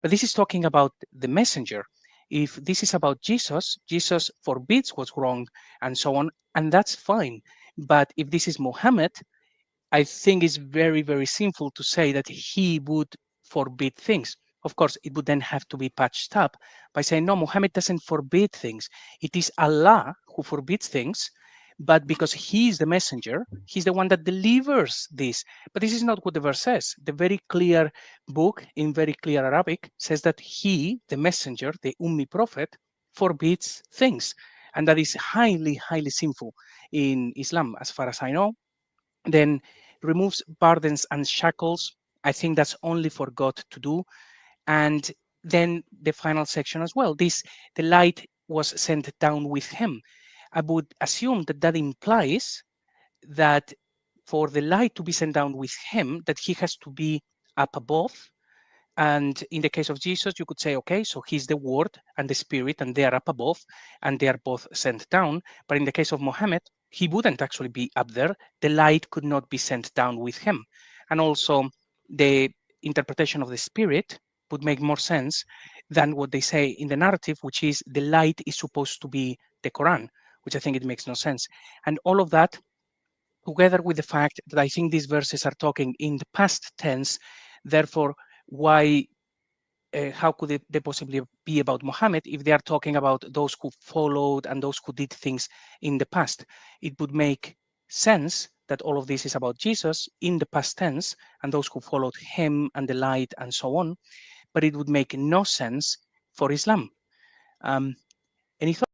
But this is talking about the messenger. If this is about Jesus, Jesus forbids what's wrong and so on, and that's fine. But if this is Muhammad, I think it's very, very sinful to say that he would forbid things. Of course, it would then have to be patched up by saying, no, Muhammad doesn't forbid things. It is Allah who forbids things, but because he is the messenger, he's the one that delivers this. But this is not what the verse says. The very clear book in very clear Arabic says that he, the messenger, the Ummi prophet, forbids things. And that is highly, highly sinful in Islam, as far as I know. Then removes burdens and shackles. I think that's only for God to do. And then the final section as well. The light was sent down with him. I would assume that that implies that for the light to be sent down with him, that he has to be up above. And in the case of Jesus, you could say, okay, so he's the Word and the Spirit, and they are up above, and they are both sent down. But in the case of Mohammed, he wouldn't actually be up there. The light could not be sent down with him. And also, the interpretation of the Spirit would make more sense than what they say in the narrative, which is the light is supposed to be the Quran, which I think it makes no sense. And all of that, together with the fact that I think these verses are talking in the past tense, therefore, why how could they possibly be about Muhammad if they are talking about those who followed and those who did things in the past? It would make sense that all of this is about Jesus in the past tense and those who followed him and the light and so on, but it would make no sense for Islam. Um, any thoughts?